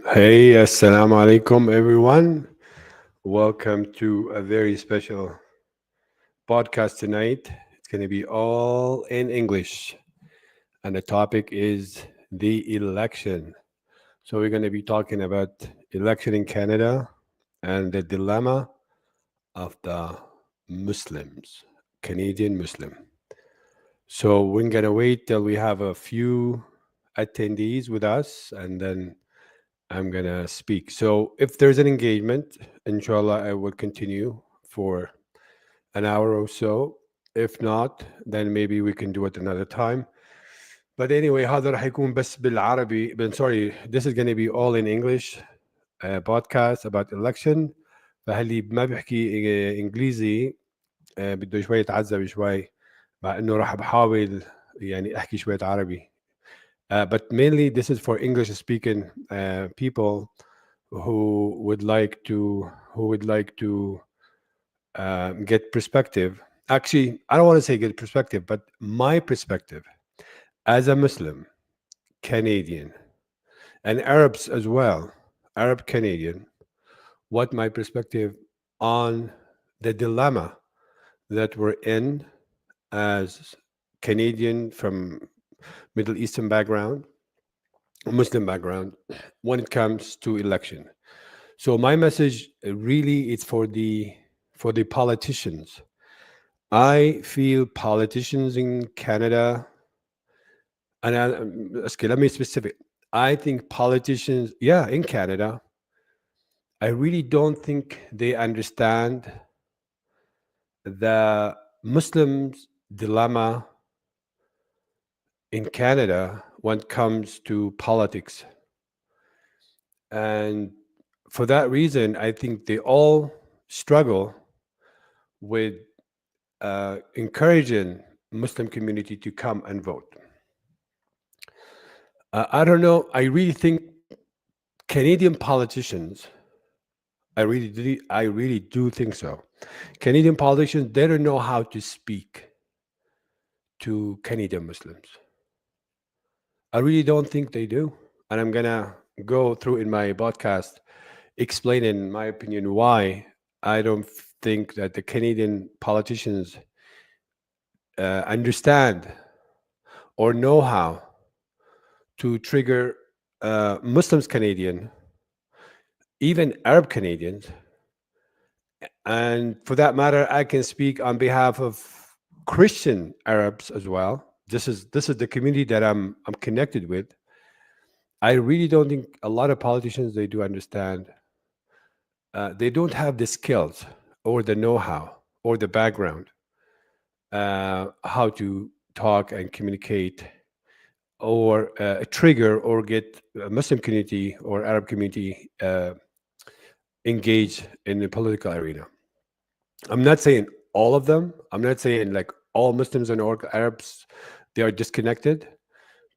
Hey, assalamu alaikum, everyone. Welcome to a very special podcast tonight. It's going to be all in English, and the topic is the election. So, we're going to be talking about election in Canada and the dilemma of the Muslims, Canadian Muslim. So, we're going to wait till we have a few attendees with us, and then I'm gonna speak. So if there's an engagement, inshallah, I will continue for an hour or so. If not, then maybe we can do it another time. But anyway, هذا راح يكون بس بالعربي. But sorry, this is gonna be all in English. Podcast about election. فهاللي ما بيحكي انجليزي بده شوي يتعذب شوي مع انه راح بحاول يعني احكي شوية عربي. But mainly this is for English speaking people who would like to get perspective. Actually, I don't want to say get perspective, but my perspective as a Muslim Canadian and Arabs as well, Arab Canadian, what my perspective on the dilemma that we're in as Canadian from Middle Eastern background, Muslim background, when it comes to election. So my message really is for the politicians. I feel politicians in Canada, and okay, let me specific. I think politicians, yeah, in Canada, I really don't think they understand the Muslims' dilemma in Canada when it comes to politics. And for that reason, I think they all struggle with encouraging Muslim community to come and vote. I don't know. I really think Canadian politicians. I really do think so. Canadian politicians, they don't know how to speak to Canadian Muslims. I really don't think they do, and I'm gonna go through in my podcast explaining my opinion why I don't think that the Canadian politicians understand or know how to trigger Muslims Canadian, even Arab Canadians, and for that matter, I can speak on behalf of Christian Arabs as well. This is the community that I'm connected with. I really don't think a lot of politicians they do understand. They don't have the skills or the know-how or the background how to talk and communicate or trigger or get a Muslim community or Arab community engaged in the political arena. I'm not saying all of them. I'm not saying like all Muslims and all Arabs they are disconnected,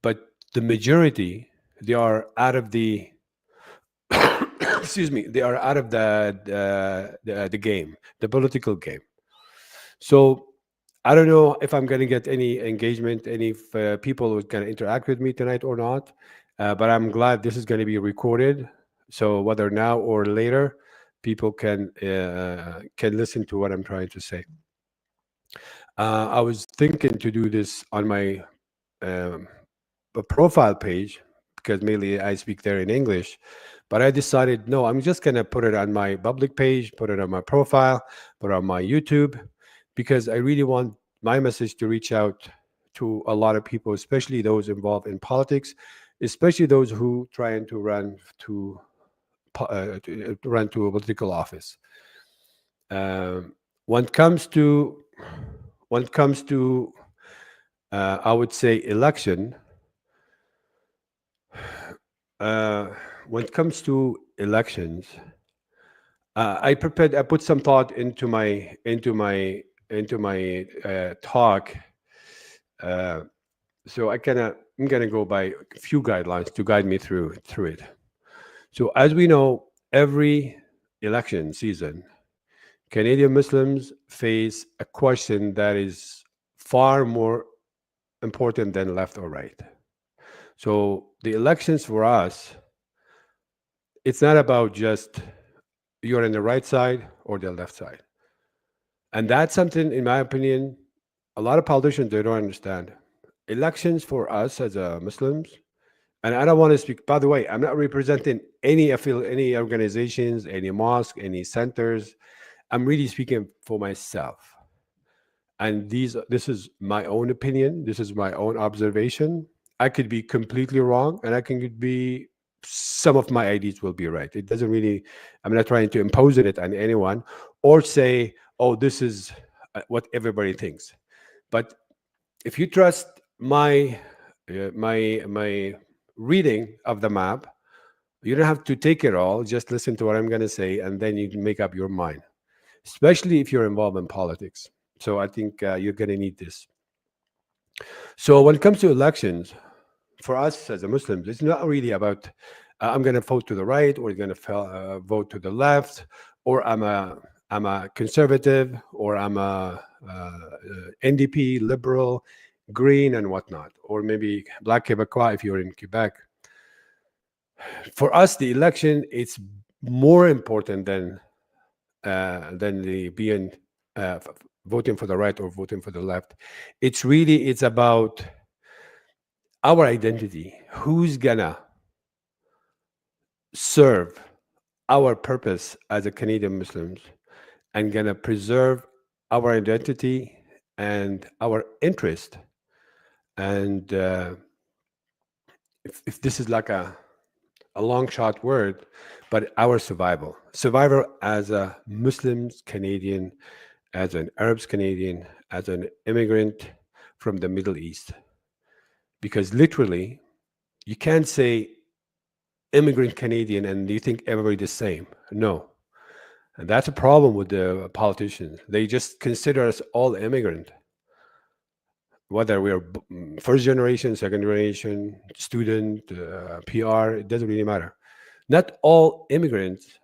but the majority they are out of the excuse me, they are out of the game, the political game. So I don't know if I'm going to get any engagement, any people who's going to interact with me tonight or not. But I'm glad this is going to be recorded. So whether now or later, people can listen to what I'm trying to say. I was thinking to do this on my um, profile page because mainly I speak there in English. But I decided, no, I'm just going to put it on my public page, put it on my profile, put it on my YouTube, because I really want my message to reach out to a lot of people, especially those involved in politics, especially those who trying to run to run to a political office. Um, when it comes to when it comes to I would say election. Uh, when it comes to elections, I prepared. I put some thought into my talk. Uh, so I'm gonna go by a few guidelines to guide me through it. So as we know, every election season, Canadian Muslims face a question that is far more important than left or right. So the elections for us It's not about just you're on the right side or the left side. And that's something, in my opinion, a lot of politicians they don't understand. Elections for us as Muslims, and I don't want to speak. By the way, I'm not representing any organizations, any mosque, any centers. I'm really speaking for myself. And this is my own opinion. This is my own observation. I could be completely wrong, and I can be some of my ideas will be right. It doesn't really. I'm not trying to impose it on anyone or say, "Oh, this is what everybody thinks." But if you trust my reading of the map, you don't have to take it all. Just listen to what I'm going to say, and then you can make up your mind. Especially if you're involved in politics. So I think you're going to need this. So when it comes to elections, for us as a Muslims, it's not really about I'm going to vote to the right or going to vote to the left, or I'm a conservative or I'm a NDP, liberal, green, and whatnot, or maybe Black Quebecois if you're in Quebec. For us, the election it's more important than the being voting for the right or voting for the left. It's about our identity. Who's gonna serve our purpose as a Canadian Muslims and gonna preserve our identity and our interest. And if this is like a long shot word, but our survival as a Muslims Canadian, as an Arabs Canadian, as an immigrant from the Middle East. Because literally, you can't say immigrant Canadian and you think everybody the same. No. And that's a problem with the politicians. They just consider us all immigrant, whether we are first generation, second generation, student, PR, it doesn't really matter. Not all immigrants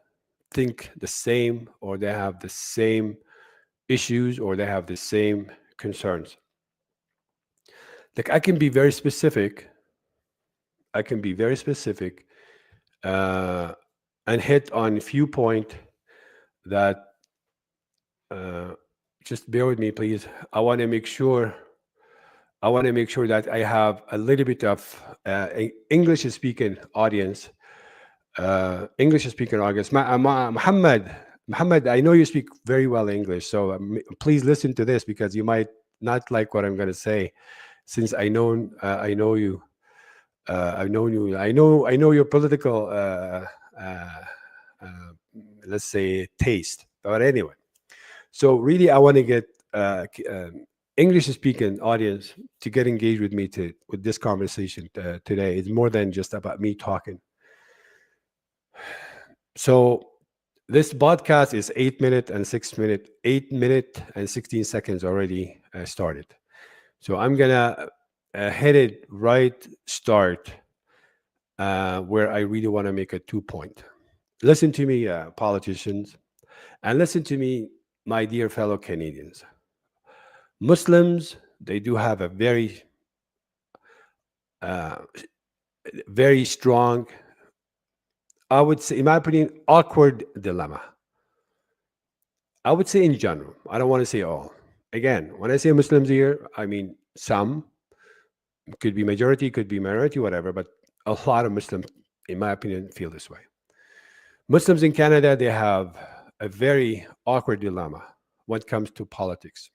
think the same or they have the same issues or they have the same concerns. Like I can be very specific. I can be very specific uh, and hit on a few points that uh, just bear with me, please. I want to make sure that I have a little bit of English speaking audience. English speaking audience. Muhammad, I know you speak very well English, so please listen to this because you might not like what I'm going to say, since I know you. I've known you. I know your political, uh, uh, let's say, taste. But anyway, so really, I want to get English-speaking audience to get engaged with me with this conversation today. It's more than just about me talking. So this podcast is 8 minute and 6 minute, 8 minute and 16 seconds already started. So I'm gonna hit it right start where I really want to make a 2 point. Listen to me, politicians, and listen to me, my dear fellow Canadians. Muslims, they do have a uh, very strong, I would say, in my opinion, awkward dilemma. I would say in general. I don't want to say all. Again, when I say Muslims here, I mean some, could be majority, could be minority, whatever, but a lot of Muslims, in my opinion, feel this way. Muslims in Canada, they have a very awkward dilemma when it comes to politics.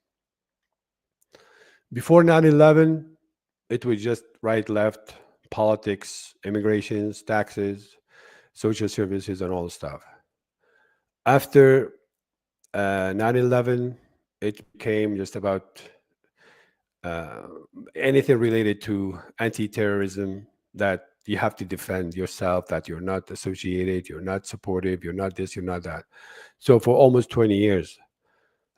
Before 9/11, it was just right, left, politics, immigrations, taxes, social services, and all the stuff. After 9/11, it became just about uh, anything related to anti-terrorism, that you have to defend yourself, that you're not associated, you're not supportive, you're not this, you're not that. So for almost 20 years,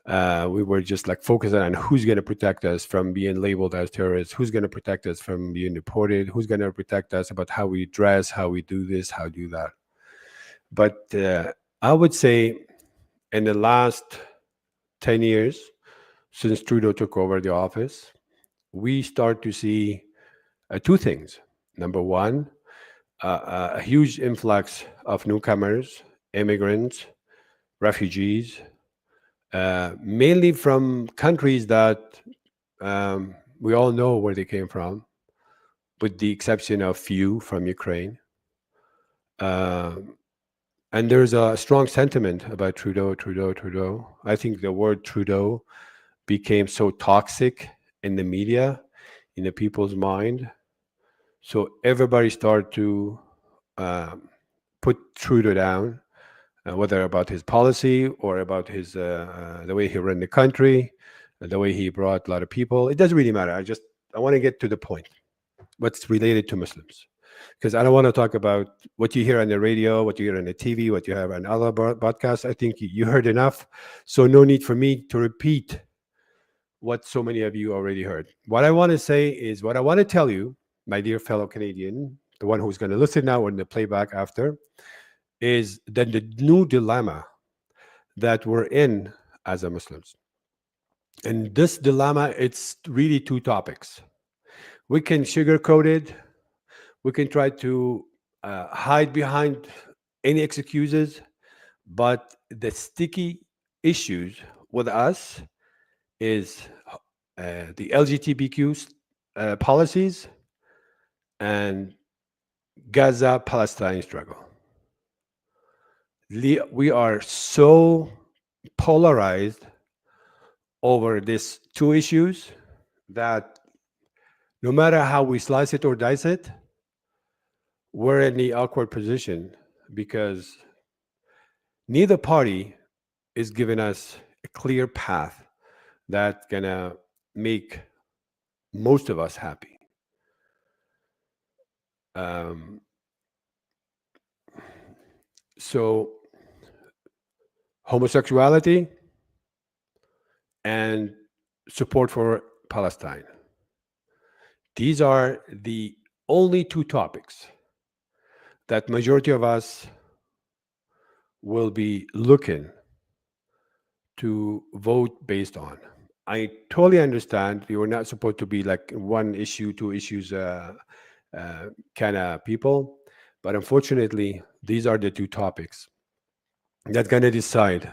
we were just like focusing on who's going to protect us from being labeled as terrorists, who's going to protect us from being deported, who's going to protect us about how we dress, how we do this, how do that. But I would say in the last 10 years, since Trudeau took over the office, we start to see two things. Number one, a huge influx of newcomers, immigrants, refugees, mainly from countries that we all know where they came from, with the exception of few from Ukraine. Um, and there's a strong sentiment about Trudeau, Trudeau, Trudeau. I think the word Trudeau became so toxic in the media, in the people's mind. So everybody started to um, put Trudeau down, whether about his policy or about his the way he ran the country, the way he brought a lot of people. It doesn't really matter. I want to get to the point. What's related to Muslims? Because I don't want to talk about what you hear on the radio, what you hear on the TV, what you have on other podcasts. I think you heard enough, so no need for me to repeat what so many of you already heard. What I want to say is what I want to tell you, my dear fellow Canadian, the one who's going to listen now or in the playback after, is that the new dilemma that we're in as a Muslims. And this dilemma, it's really two topics. We can sugarcoat it. We can try to hide behind any excuses, but the sticky issues with us is the LGBTQ policies and Gaza Palestine struggle. We are so polarized over these two issues that no matter how we slice it or dice it, we're in the awkward position because neither party is giving us a clear path that's gonna make most of us happy. Um, so homosexuality and support for Palestine. These are the only two topics that majority of us will be looking to vote based on. I totally understand you are not supposed to be like one issue, two issues kind of people, but unfortunately, these are the two topics that's going to decide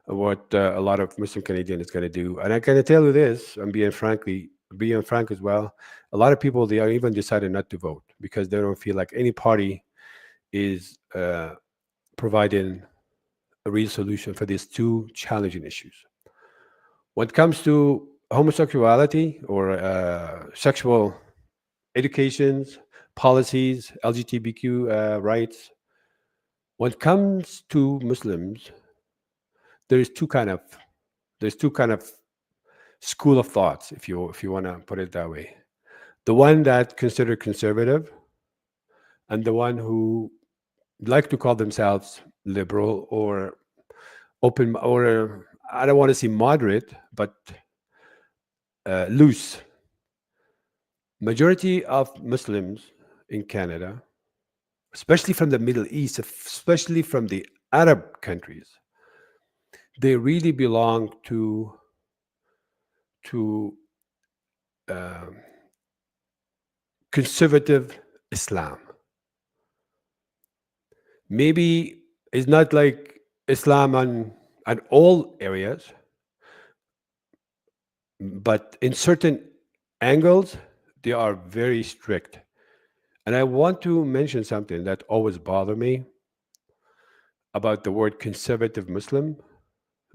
what a lot of Muslim Canadian is going to do. And I can tell you this, I'm being frank as well. A lot of people they are even decided not to vote because they don't feel like any party is providing a real solution for these two challenging issues. When it comes to homosexuality or sexual educations, policies, LGBTQ rights, when it comes to Muslims, there's two kind of there's two kind of school of thoughts, if you want to put it that way. The one that considered conservative, and the one who like to call themselves liberal or open, or I don't want to say moderate, but loose. Majority of Muslims in Canada, especially from the Middle East, especially from the Arab countries, they really belong to um, conservative Islam. Maybe it's not like Islam on all areas, but in certain angles, they are very strict. And I want to mention something that always bothered me about the word conservative Muslim,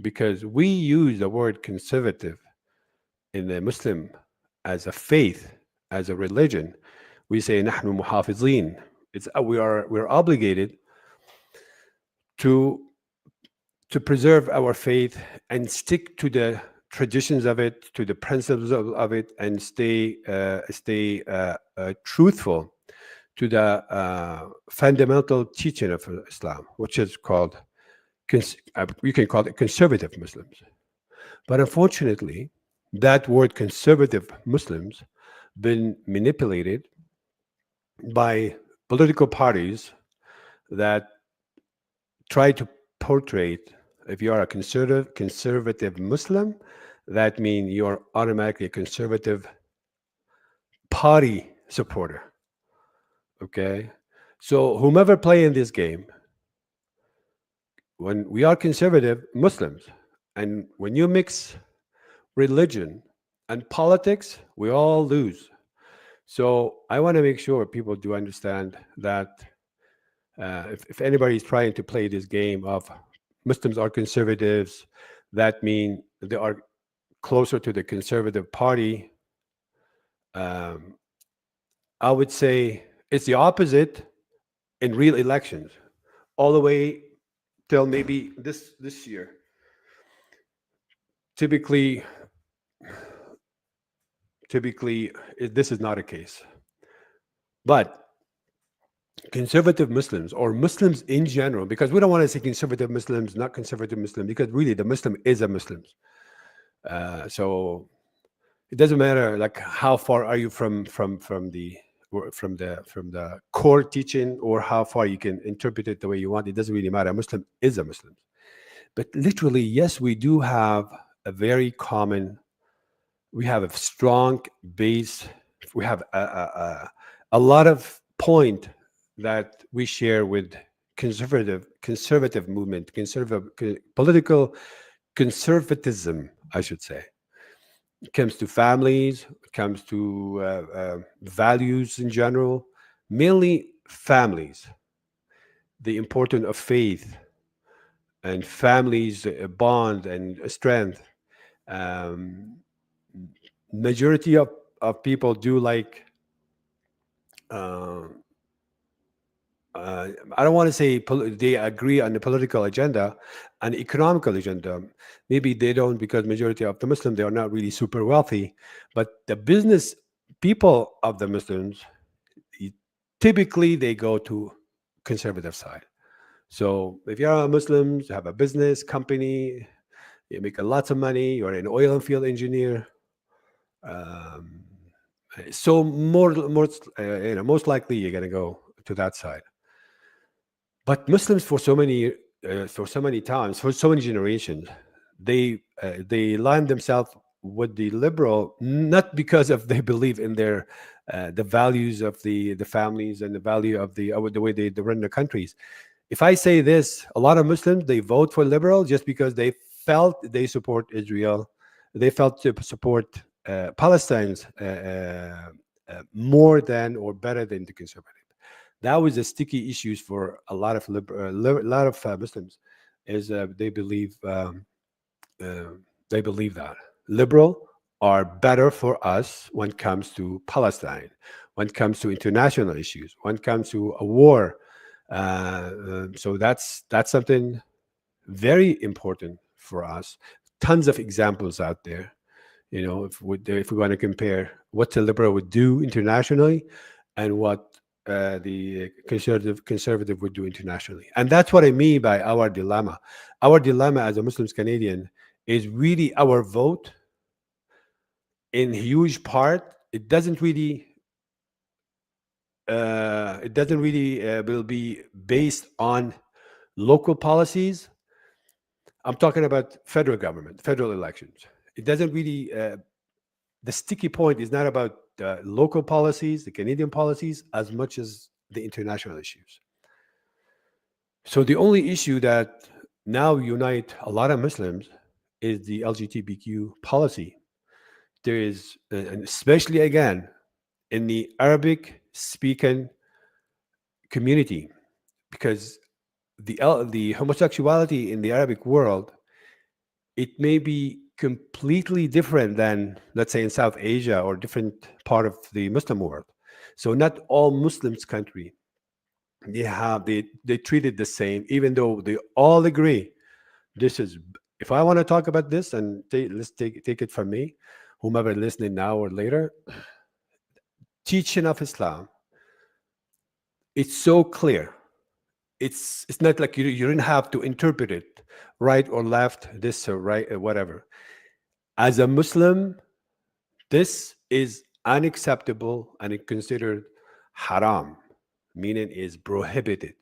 because we use the word conservative in the Muslim as a faith, as a religion. We say نحن محافظين. We're obligated to to preserve our faith and stick to the traditions of it, to the principles of it, and stay truthful to the fundamental teaching of Islam, which is called you can call it conservative Muslims. But unfortunately, that word conservative Muslims been manipulated by political parties that try to portray, if you are a conservative Muslim, that means you're automatically a conservative party supporter. Okay, So whomever play in this game, when we are conservative Muslims, and when you mix religion and politics, we all lose. So I want to make sure people do understand that if anybody is trying to play this game of Muslims are conservatives, that mean they are closer to the conservative party. Um, I would say it's the opposite in real elections, all the way till maybe this year. Typically, this is not a case. But conservative Muslims or Muslims in general, because we don't want to say conservative Muslims, not conservative Muslim, because really the Muslim is a Muslim. So it doesn't matter like how far are you from the from the core teaching or how far you can interpret it the way you want. It doesn't really matter. A Muslim is a Muslim. But literally, yes, we do have a very common. We have a strong base. We have a lot of point that we share with conservative movement, political conservatism, I should say. It comes to families, it comes to values in general, mainly families, the importance of faith and families bond and strength. Um, Majority of people do like uh, I don't want to say they agree on the political agenda and economical agenda. Maybe they don't because majority of the Muslims they are not really super wealthy, but the business people of the Muslims y- typically they go to conservative side. So if you're a Muslim, you have a business company, you make a lots of money, you're an oil and field engineer. Um, so most likely you're gonna go to that side. But Muslims, for so many times, for so many generations, they line themselves with the liberal, not because of they believe in their the values of the families and the value of the way they run their countries. If I say this, a lot of Muslims they vote for liberal just because they felt they support Israel, they felt to support Palestine's more than or better than the conservative. That was a sticky issues for a lot of lot of Muslims, is uh, they believe that liberal are better for us when it comes to Palestine, when it comes to international issues, when it comes to a war. So that's something very important for us. Tons of examples out there. You know, if we want to compare what the liberal would do internationally and what the conservative would do internationally, and that's what I mean by our dilemma. Our dilemma as a Muslims Canadian is really our vote in huge part. It doesn't really will be based on local policies. I'm talking about federal government, federal elections. It doesn't really the sticky point is not about local policies, the Canadian policies, as much as the international issues. So the only issue that now unite a lot of Muslims is the LGBTQ policy. There is, and especially again in the Arabic speaking community, because the homosexuality in the Arabic world, it may be completely different than, let's say, in South Asia or different part of the Muslim world. So not all Muslims country they treat it the same, even though they all agree this is. If I want to talk about this, and let's take it from me, whomever listening now or later, teaching of Islam, it's so clear. It's not like you don't have to interpret it right or left, this or right or whatever. As a Muslim, this is unacceptable and it considered haram, meaning is prohibited.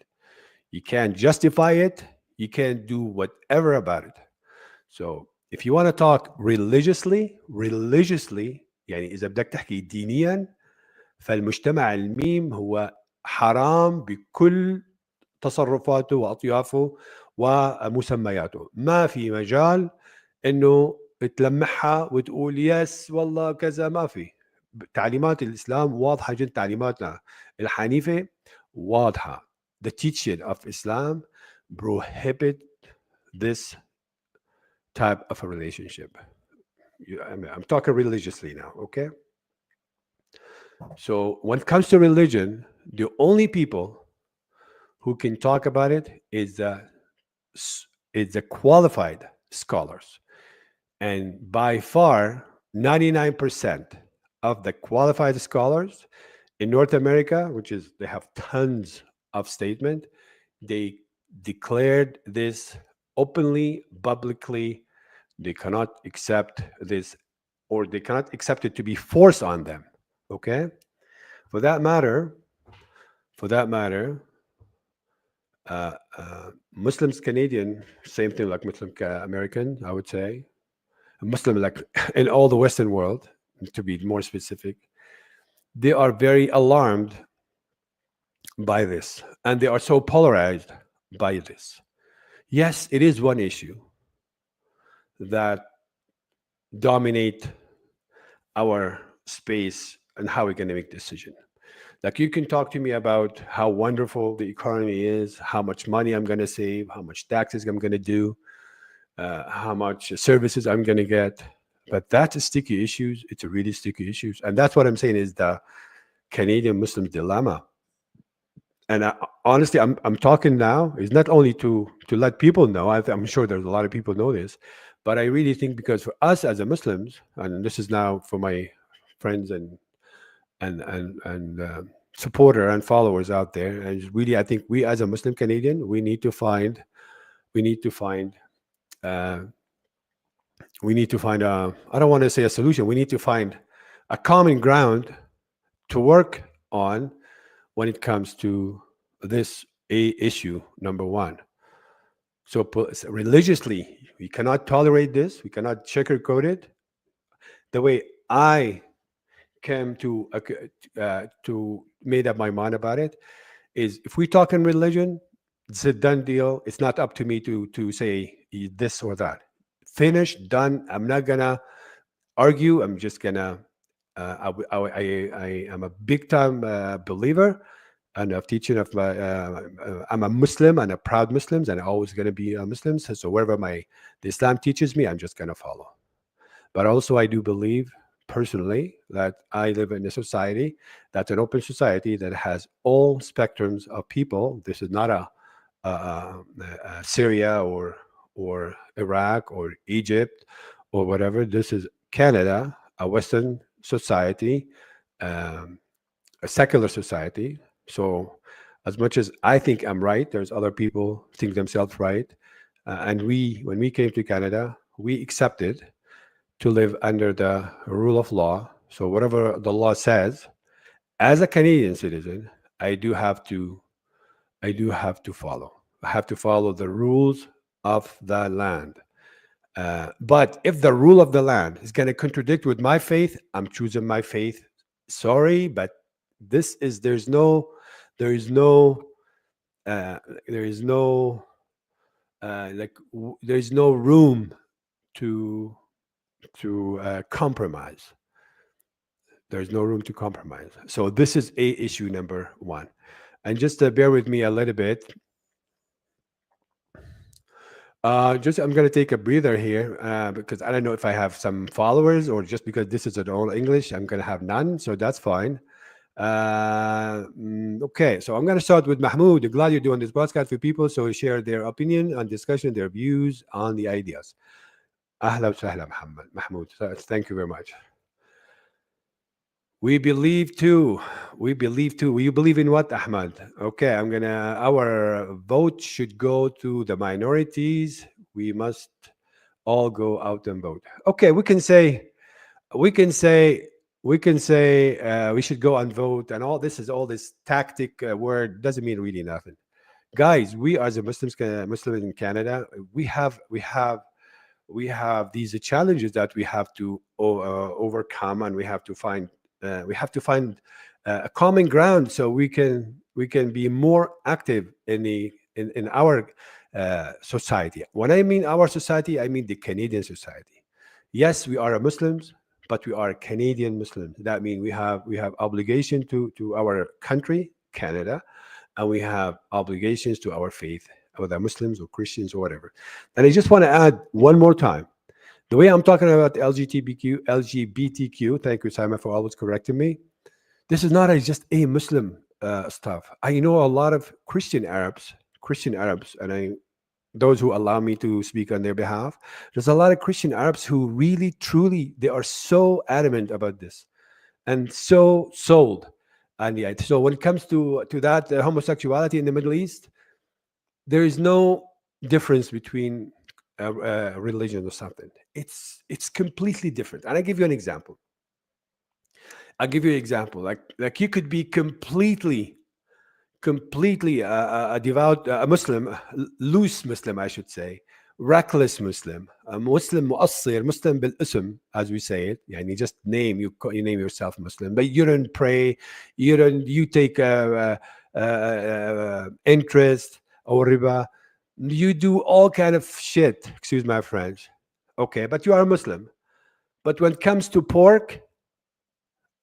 You can't justify it. You can't do whatever about it. So if you want to talk religiously يعني إذا بدك تحكي دينيا فالمجتمع الميم هو حرام بكل تصرفاته واطيافه ومسمياته. ما في مجال انه تلمحها وتقول يس والله كذا، ما في. تعليمات الاسلام واضحه جدا، تعليماتنا الحنيفه واضحه. The teaching of Islam prohibit this type of a relationship. I'm talking religiously now, okay? So when it comes to religion, the only people who can talk about it is the qualified scholars. And by far, 99% of the qualified scholars in North America, which is they have tons of statement, they declared this openly, publicly. They cannot accept this, or they cannot accept it to be forced on them. Okay? For that matter, for that matter, Muslims Canadian, same thing like Muslim American, I would say. Muslim, like in all the Western world, to be more specific, they are very alarmed by this, and they are so polarized by this. Yes, it is one issue that dominate our space and how we're going to make decision. Like you can talk to me about how wonderful the economy is, how much money I'm going to save, how much taxes I'm going to do, how much services I'm going to get. But that's a sticky issues. It's a really sticky issues, and that's what I'm saying is the Canadian Muslim dilemma. And honestly, I'm talking now is not only to let people know. I'm sure there's a lot of people know this, but I really think because for us as a Muslims, and this is now for my friends and supporter and followers out there, and really, I think we as a Muslim Canadian, we need to find uh, we need to find a, I don't want to say a solution. We need to find a common ground to work on when it comes to this issue number one. So religiously, we cannot tolerate this. We cannot sugarcoat it. The way I came to made up my mind about it is, if we talk in religion, it's a done deal. It's not up to me to say this or that. Finished, done. I'm not gonna argue. I'm just gonna. I am a big time believer and of teaching of my. I'm a Muslim and a proud Muslim, and I'm always gonna be a Muslim. So wherever the Islam teaches me, I'm just gonna follow. But also, I do believe personally that I live in a society that's an open society that has all spectrums of people. This is not a Syria or Iraq or Egypt or whatever. This is Canada, a Western society, um, a secular society. So, as much as I think I'm right, there's other people think themselves right. And when we came to Canada, we accepted to live under the rule of law. So whatever the law says, as a Canadian citizen, I do have to I do have to follow. I have to follow the rules of the land. But if the rule of the land is going to contradict with my faith, I'm choosing my faith. Sorry, but this is there is no uh, there is no there is no room to compromise. There's no room to compromise. So this is a issue number one. And just bear with me a little bit. Just I'm gonna take a breather here because I don't know if I have some followers or just because this is an all English, I'm gonna have none. So that's fine. Okay, so I'm gonna start with Mahmoud. Glad you're doing this podcast for people so share their opinion and discussion, their views on the ideas. Ahla wa sahla, Mahmoud. Thank you very much. We believe too. We believe too. You believe in what, Ahmad? Okay, our vote should go to the minorities. We must all go out and vote. Okay, we can say, we should go and vote, and all this tactic word doesn't mean really nothing. Guys, we as a Muslims in Canada, we have these challenges that we have to overcome, and we have to find a common ground so we can We can be more active in our society. When I mean our society, I mean the Canadian society. Yes, we are Muslims, but we are Canadian Muslims. That means we have obligation to our country, Canada, and we have obligations to our faith, whether Muslims or Christians or whatever. And I just want to add one more time, the way I'm talking about LGBTQ, thank you, Simon, for always correcting me. This is not just a Muslim stuff. I know a lot of Christian Arabs, and those who allow me to speak on their behalf. There's a lot of Christian Arabs who really, truly, they are so adamant about this and so sold. And yeah, so when it comes to that homosexuality in the Middle East, there is no difference between religion or something. It's completely different. And I give you an example. I'll give you an example. Like you could be completely a devout a Muslim, loose Muslim, I should say, reckless Muslim, a Muslim مقصر, Muslim بالاسم, as we say it. Yani just you name yourself Muslim, but you don't pray, you take interest or riba, you do all kind of shit. Excuse my French. Okay, but you are a Muslim. But when it comes to pork,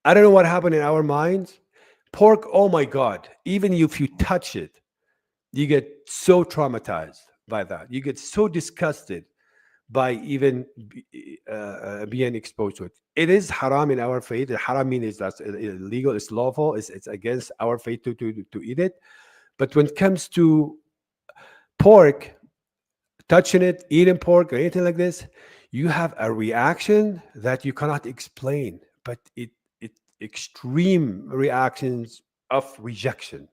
I don't know what happened in our minds. Pork, oh my God, even if you touch it, you get so traumatized by that. You get so disgusted by even being exposed to it. It is haram in our faith. Haram means that's illegal, it's lawful, it's against our faith to eat it. But when it comes to pork, touching it, eating pork, or anything like this, you have a reaction that you cannot explain, but it extreme reactions of rejection.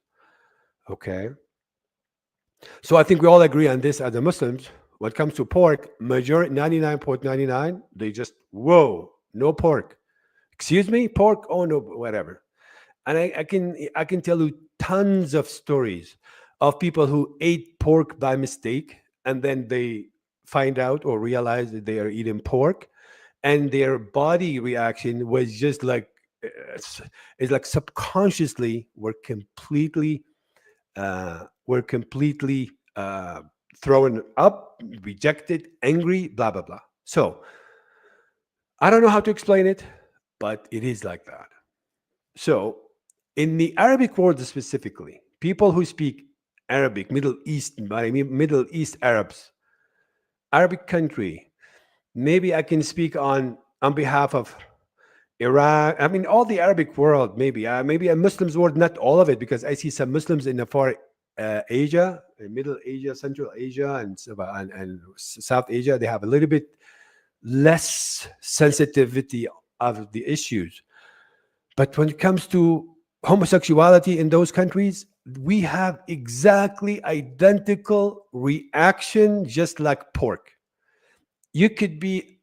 Okay, so I think we all agree on this as the Muslims. When it comes to pork, majority 99.99, they just whoa, no pork. Excuse me, pork? Oh no, whatever. And I can tell you tons of stories of people who ate pork by mistake, and then they find out or realize that they are eating pork, and their body reaction was just like it's, it's like subconsciously we're completely thrown up, rejected, angry, blah blah blah. So I don't know how to explain it, but it is like that. So in the Arabic world specifically, people who speak Arabic, Middle East, I mean Middle East Arabs, Arabic country, maybe I can speak on behalf of Iraq. I mean, all the Arabic world, maybe a Muslims world, not all of it, because I see some Muslims in the far Asia, Middle Asia, Central Asia, and South Asia. They have a little bit less sensitivity of the issues. But when it comes to homosexuality in those countries, we have exactly identical reaction, just like pork. You could be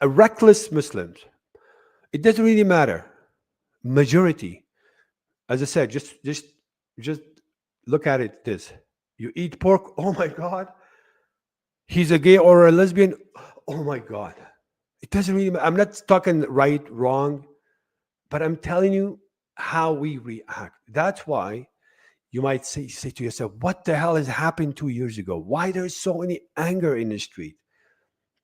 a reckless Muslim. It doesn't really matter. Majority, as I said, just look at it. This you eat pork. Oh my God, he's a gay or a lesbian. Oh my God, it doesn't really matter. I'm not talking right, wrong, but I'm telling you how we react. That's why you might say to yourself, what the hell has happened 2 years ago? Why there's so any anger in the street?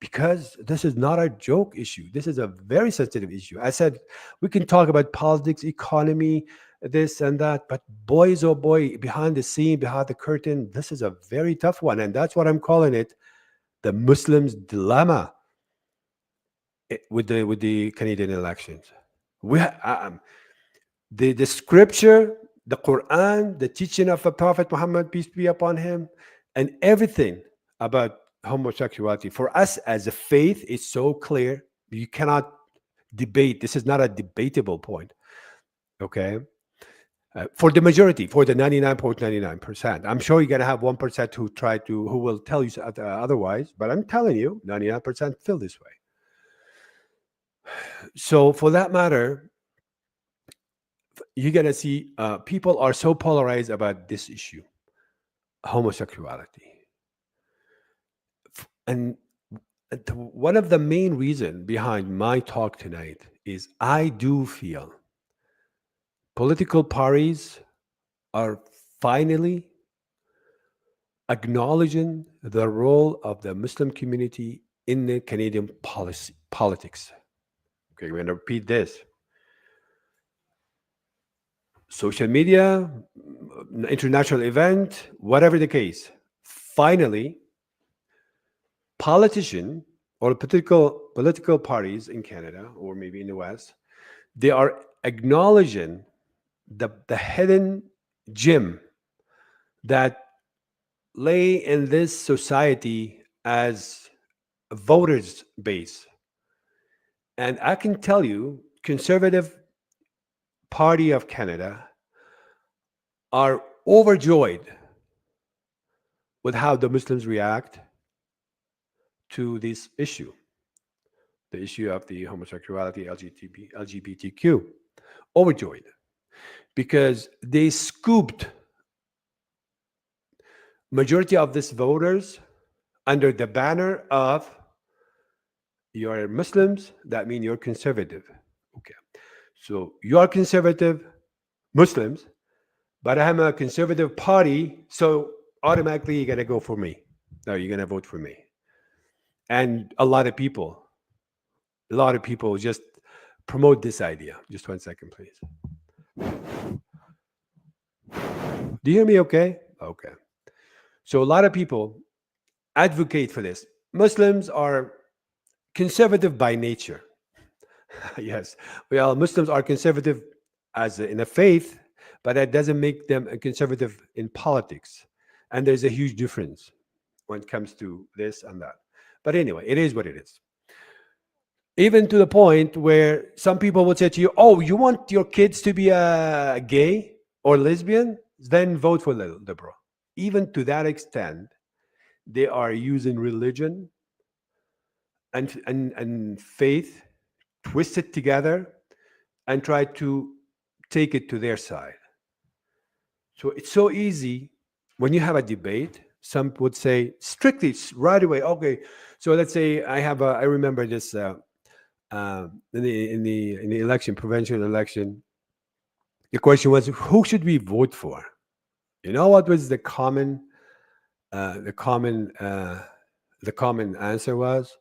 Because this is not a joke issue. This is a very sensitive issue. I said we can talk about politics, economy, this and that, but boys, oh boy, behind the scene, behind the curtain, this is a very tough one. And that's what I'm calling it, the Muslims' dilemma with the Canadian elections. We the scripture, the Quran, the teaching of the Prophet Muhammad, peace be upon him, and everything about homosexuality for us as a faith is so clear. You cannot debate. This is not a debatable point. Okay. For the majority, for the 99.99%, I'm sure you're gonna have 1% who will tell you otherwise. But I'm telling you, 99% feel this way. So for that matter, you're gonna see people are so polarized about this issue, homosexuality, and one of the main reason behind my talk tonight is I do feel political parties are finally acknowledging the role of the Muslim community in the Canadian policy politics. Okay, we're going to repeat this. Social media, international event, whatever the case. Finally, politician or political parties in Canada or maybe in the West, they are acknowledging the hidden gem that lay in this society as a voters base. And I can tell you, Conservative Party of Canada are overjoyed with how the Muslims react to this issue, the issue of the homosexuality, LGBTQ. Overjoyed because they scooped majority of these voters under the banner of you're Muslims, that means you're conservative. Okay. So you are conservative Muslims, but I'm a conservative party, so automatically you're gonna go for me. No, you're gonna vote for me. And a lot of people just promote this idea. Just 1 second, please. Do you hear me okay? Okay. So a lot of people advocate for this. Muslims are conservative by nature. Yes. Well, Muslims are conservative as in a faith, but that doesn't make them a conservative in politics. And there's a huge difference when it comes to this and that. But anyway, it is what it is. Even to the point where some people would say to you, "Oh, you want your kids to be a gay or lesbian? Then vote for the liberal." Even to that extent, they are using religion and faith, twist it together, and try to take it to their side. So it's so easy when you have a debate. Some would say strictly right away. Okay, so let's say I remember this in the election, provincial election. The question was, who should we vote for? You know what was uh, the common the common answer was,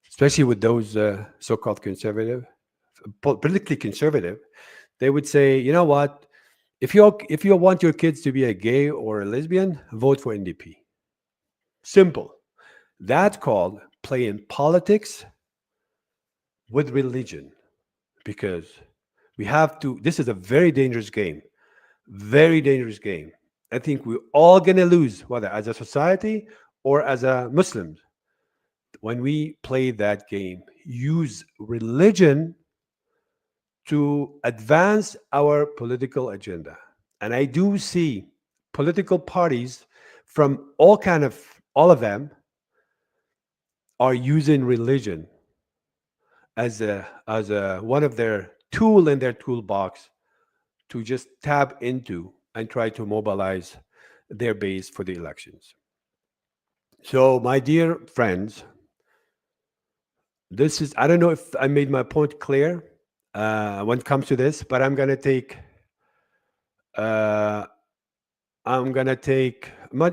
especially with those so-called conservative, politically conservative, they would say, you know what? If you want your kids to be a gay or a lesbian, vote for NDP. Simple. That's called playing politics with religion because we have to. This is a very dangerous game. Very dangerous game. I think we're all gonna lose, whether as a society or as a Muslims, when we play that game. Use religion to advance our political agenda. And I do see political parties from all of them are using religion as a one of their tool in their toolbox to just tap into and try to mobilize their base for the elections. So, my dear friends, this is, I don't know if I made my point clear when it comes to this, but uh,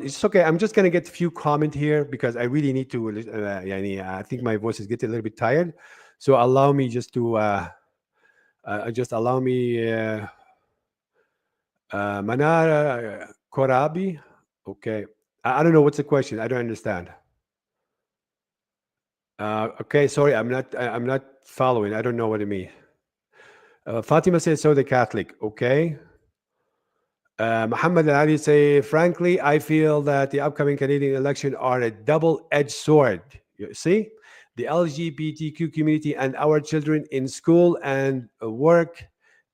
it's okay. I'm just gonna get a few comment here because I really need to. Yani, I think my voice is getting a little bit tired, so allow me just to just allow me. Manara Korabi. Okay, I don't know what's the question. I don't understand. Okay, sorry, I'm not following. I don't know what it means. Fatima says so. The Catholic. Okay. Muhammad Ali say, frankly, I feel that the upcoming Canadian election are a double-edged sword. You see, the LGBTQ community and our children in school and work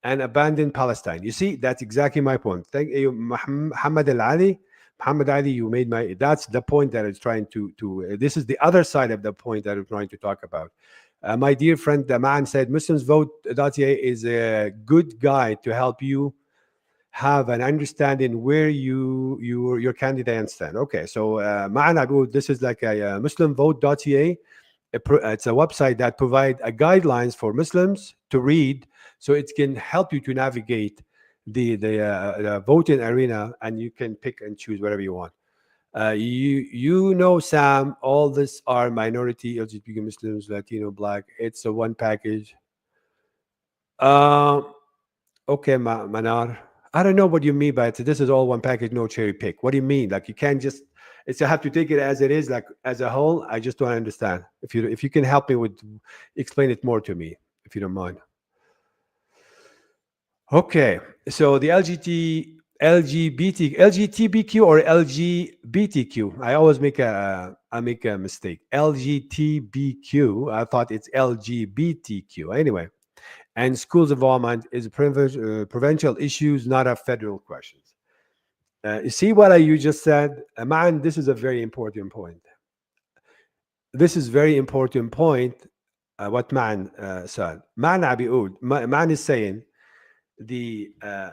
and abandon Palestine. You see, that's exactly my point. Thank you, Muhammad Ali. Muhammad Ali, you made my. That's the point that I was trying to. This is the other side of the point that I'm trying to talk about. My dear friend, the man said, MuslimsVote.ca is a good guide to help you have an understanding where your candidate stand. Okay, so معنا بقول this is like a muslimvote.ca. It's a website that provide a guidelines for Muslims to read, so it can help you to navigate the voting arena, and you can pick and choose whatever you want. You know, Sam, all this are minority, LGBT, Muslims, Latino, Black. It's a one package. Um, okay, Manar. I don't know what you mean by it. This is all one package, no cherry pick. What do you mean? Like you can't just. It's you have to take it as it is, like as a whole. I just don't understand. If you can help me with, explain it more to me, if you don't mind. Okay, so the LGBTQ or LGBTQ. I always make a mistake. LGBTQ. I thought it's LGBTQ. Anyway, and schools involvement is provincial issues, not a federal questions. You see what you just said, man. This is a very important point. This is very important point. What man said. Man Abiud. Man is saying the uh,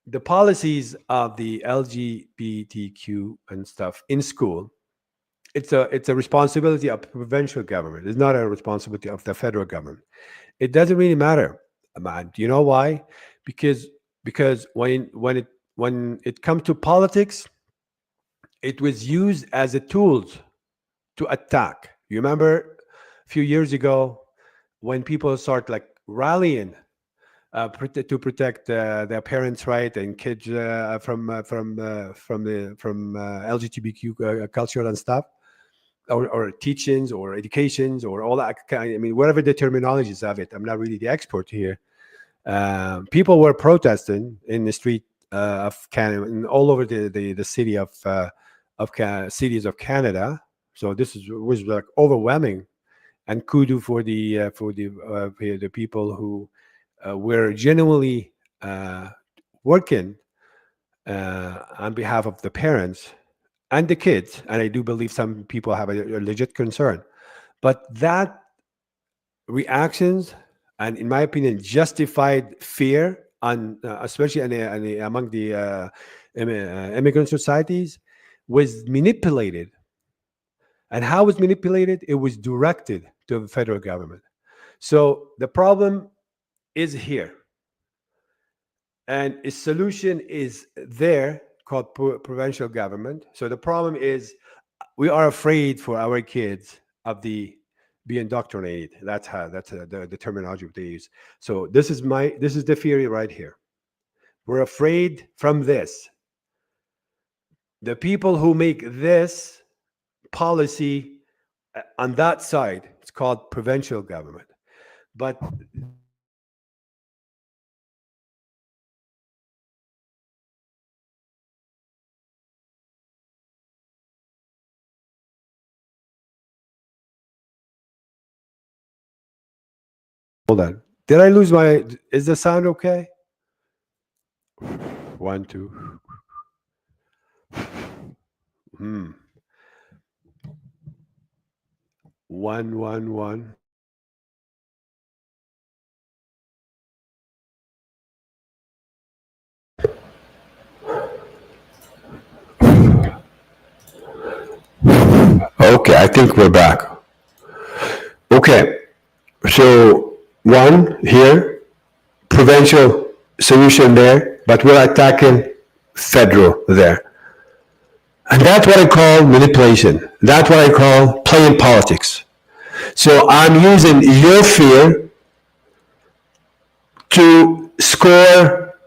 the policies of the LGBTQ and stuff in school. It's a responsibility of provincial government. It's not a responsibility of the federal government. It doesn't really matter, man. Do you know why? Because when it comes to politics, it was used as a tool to attack. You remember a few years ago when people start like rallying to protect their parents' right and kids from LGBTQ culture and stuff, or teachings or educations or all that kind. I mean, whatever the terminologies of it. I'm not really the expert here. People were protesting in the street of Canada and all over the city of cities of Canada. So was like overwhelming, and kudu for the people who were genuinely working on behalf of the parents and the kids. And I do believe some people have a legit concern, but that reactions and, in my opinion, justified fear on especially among the immigrant societies was manipulated. And how was manipulated? It was directed to the federal government. So the problem is here, and a solution is there called provincial government. So the problem is we are afraid for our kids of the be indoctrinated. That's the terminology they use. So this is the theory right here. We're afraid from this. The people who make this policy on that side, it's called provincial government. But hold on. Did I lose my? Is the sound okay? One, two. Hmm. One, one, one. Okay, I think we're back. Okay, so one here, provincial solution there, but we're attacking federal there. And that's what I call manipulation. That's what I call playing politics. So I'm using your fear to score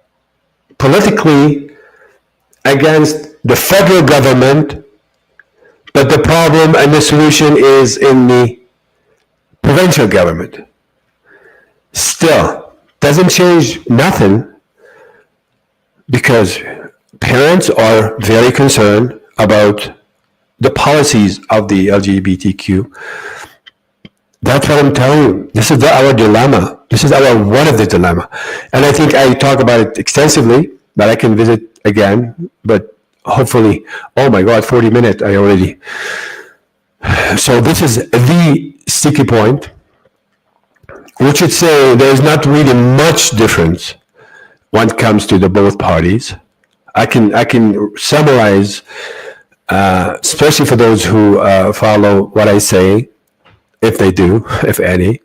politically against the federal government, but the problem and the solution is in the provincial government. Still, doesn't change nothing because parents are very concerned about the policies of the LGBTQ. That's what I'm telling you. This is our dilemma. This is one of the dilemma. And I think I talk about it extensively, but I can visit again. But hopefully, oh my God, 40 minutes I already. So this is the sticky point, which would say there is not really much difference when it comes to the both parties. I can summarize, especially for those who follow what I say, if they do, if any.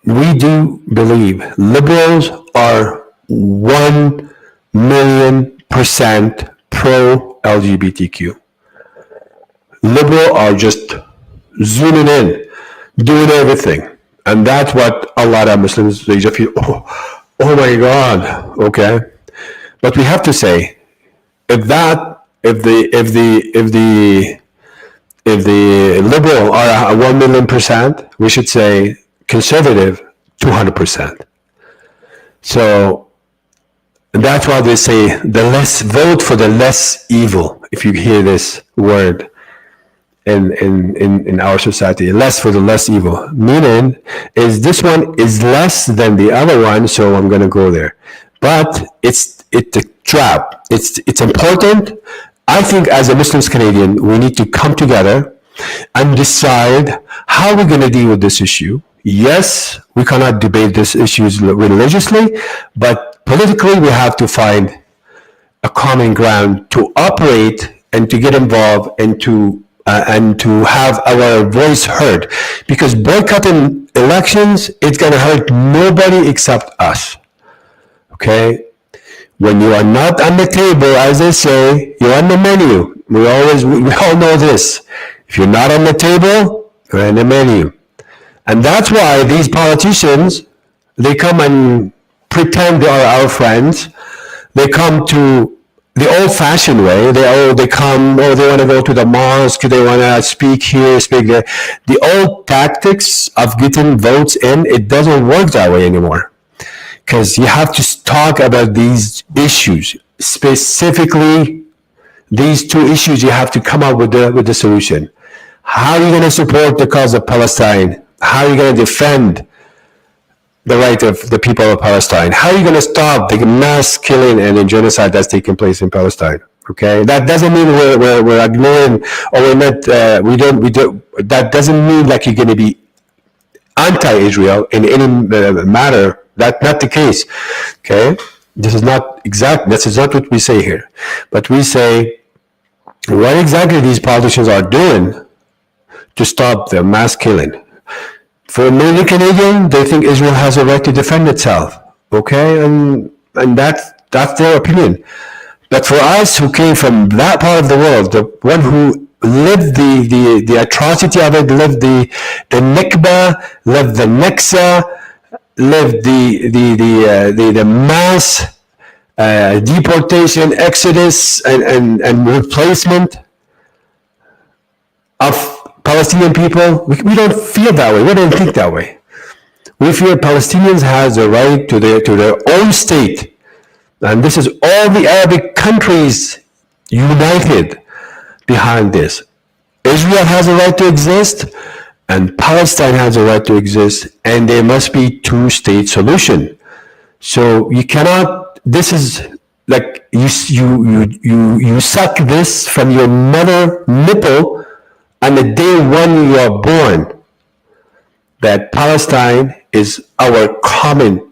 we do believe liberals are 1,000,000% pro LGBTQ. Liberal are just zooming in, doing everything. And that's what a lot of Muslims, they just feel, oh my God, okay. But we have to say, if that, if the liberal are 1,000,000%, we should say conservative 200%. So that's why they say the less vote for the less evil. If you hear this word in our society, less for the less evil, meaning is this one is less than the other one, so I'm going to go there. But it's a trap. It's important. I think as a Muslim Canadian, we need to come together and decide how we're going to deal with this issue. Yes, we cannot debate these issues religiously, but politically we have to find a common ground to operate and to get involved and to have our voice heard. Because boycotting elections, it's going to hurt nobody except us. Okay? When you are not on the table, as they say, you're on the menu. We all know this. If you're not on the table, you're on the menu. And that's why these politicians, they come and pretend they are our friends. They come to the old-fashioned way. They come, they want to go to the mosque, they want to speak here, speak there. The old tactics of getting votes in, it doesn't work that way anymore. Because you have to talk about these issues. Specifically, these two issues, you have to come up with the solution. How are you going to support the cause of Palestine? How are you going to defend the right of the people of Palestine? How are you going to stop the mass killing and the genocide that's taking place in Palestine? Okay, that doesn't mean we're ignoring or we're not. We don't. That doesn't mean like you're going to be anti-Israel in any matter. That's not the case. Okay, this is not exact. This is not what we say here, but we say what exactly these politicians are doing to stop the mass killing. For many Canadians, they think Israel has a right to defend itself. Okay, and that's their opinion. But for us who came from that part of the world, the one who lived the atrocity of it, lived the Nikba, lived the Naksa, lived the mass deportation, exodus, and replacement of Palestinian people, we don't feel that way. We don't think that way. We feel Palestinians has a right to their own state. And this is all the Arabic countries united behind this. Israel has a right to exist, and Palestine has a right to exist, and there must be two-state solution. So you cannot, this is like you suck this from your mother nipple on the day when you are born, that Palestine is our common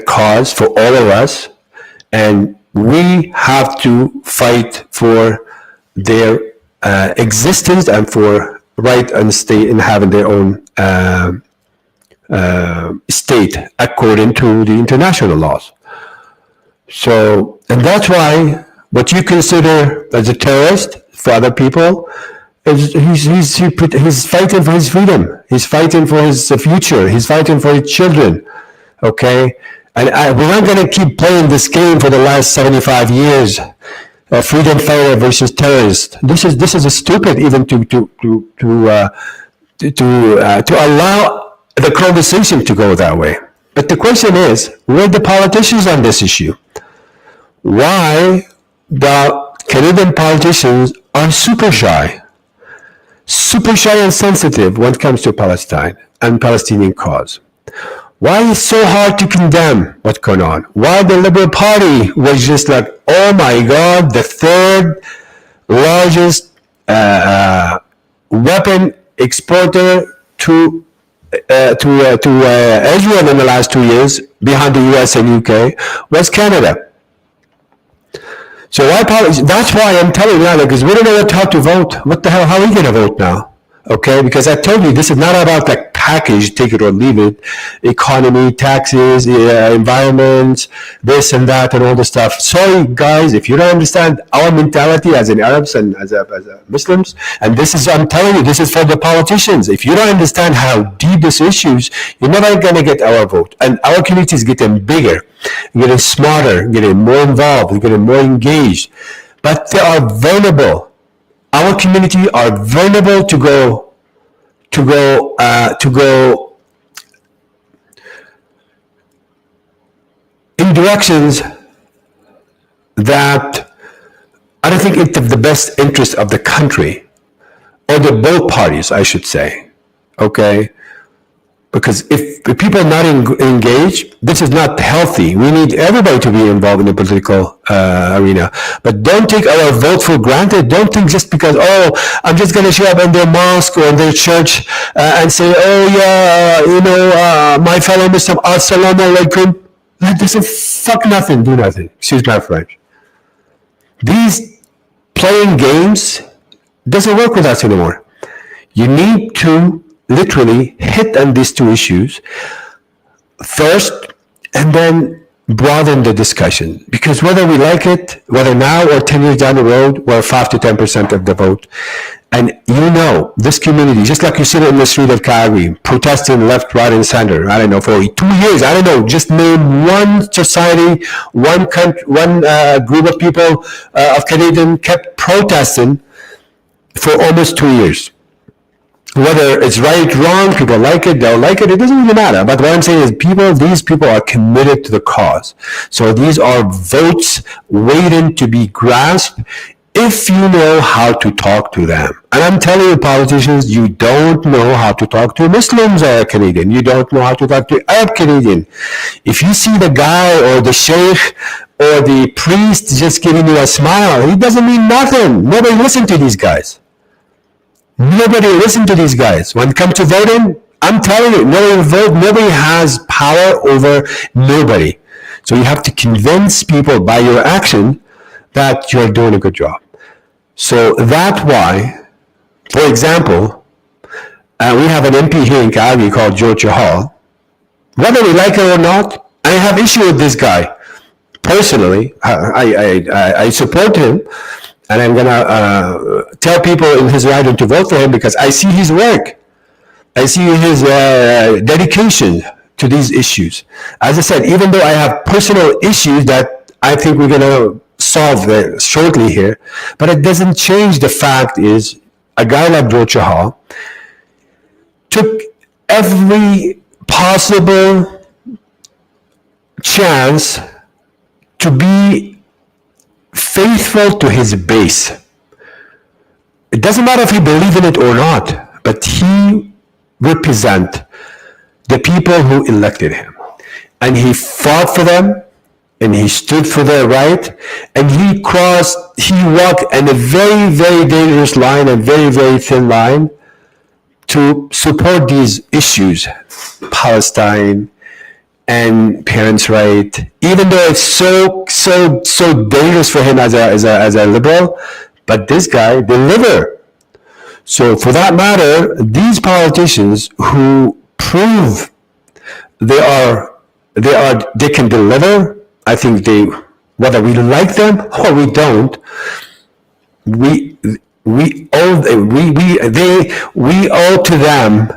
cause for all of us, and we have to fight for their existence and for right and state and having their own state according to the international laws. So, and that's why what you consider as a terrorist for other people, he's fighting for his freedom. He's fighting for his future. He's fighting for his children. Okay, and we're not going to keep playing this game for the last 75 years. Freedom fighter versus terrorist. This is a stupid even to allow the conversation to go that way. But the question is, where are the politicians on this issue? Why the Canadian politicians are super shy and sensitive when it comes to Palestine and Palestinian cause? Why is it so hard to condemn what's going on? Why the Liberal Party was just like, oh my God, the third largest weapon exporter to Israel in the last 2 years, behind the US and UK, was Canada. So that's why I'm telling you now, because we don't know how to vote. What the hell, how are we going to vote now? Okay, because I told you, this is not about like package, take it or leave it, economy, taxes, environment, this and that, and all the stuff. Sorry, guys, if you don't understand our mentality as in Arabs and as a Muslims, and this is, I'm telling you, this is for the politicians. If you don't understand how deep this issues, you're never going to get our vote. And our community is getting bigger, getting smarter, getting more involved, getting more engaged. But they are vulnerable. Our community are vulnerable to go in directions that I don't think it's of the best interest of the country, or the both parties, I should say. Okay? Because if people are not engaged, this is not healthy. We need everybody to be involved in the political arena. But don't take our vote for granted. Don't think just because, I'm just going to show up in their mosque or in their church and say, my fellow Muslim, assalamu alaikum. That doesn't fuck nothing, do nothing. Excuse my French. These playing games doesn't work with us anymore. You need to literally hit on these two issues first, and then broaden the discussion. Because whether we like it, whether now or 10 years down the road, we're 5 to 10% of the vote. And this community, just like you see it in the street of Calgary, protesting left, right, and center, I don't know, for 2 years, I don't know, just name one society, one country, one group of people of Canadian kept protesting for almost 2 years. Whether it's right, wrong, people like it, don't like it, it doesn't really matter. But what I'm saying is these people are committed to the cause. So these are votes waiting to be grasped if you know how to talk to them. And I'm telling you, politicians, you don't know how to talk to Muslims or Canadian. You don't know how to talk to Arab Canadian. If you see the guy or the sheikh or the priest just giving you a smile, it doesn't mean nothing. Nobody listen to these guys. Nobody listen to these guys. When it comes to voting, I'm telling you, nobody has power over nobody. So you have to convince people by your action that you're doing a good job. So that's why, for example, we have an MP here in Calgary called George Hall. Whether we like it or not, I have issue with this guy. Personally, I support him. And I'm going to tell people in his writing to vote for him because I see his work. I see his dedication to these issues. As I said, even though I have personal issues that I think we're going to solve shortly here, but it doesn't change the fact is a guy like George Hall took every possible chance to be faithful to his base. It doesn't matter if he believes in it or not, but he represents the people who elected him. And he fought for them, and he stood for their right, and he walked in a very, very dangerous line, a very, very thin line, to support these issues, Palestine, and parents' right, even though it's so dangerous for him as a liberal, but this guy deliver. So for that matter, these politicians who prove they can deliver, I think whether we like them or we don't, we owe to them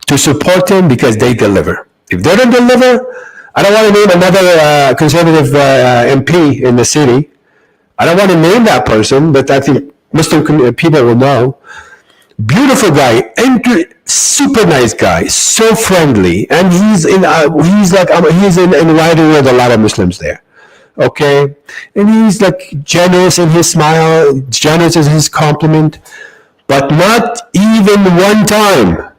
to support them because they deliver. If they don't deliver, I don't want to name another conservative MP in the city. I don't want to name that person, but I think Muslim people will know. Beautiful guy, super nice guy, so friendly, and he's in riding with a lot of Muslims there. Okay, and he's like generous in his smile, generous in his compliment, but not even one time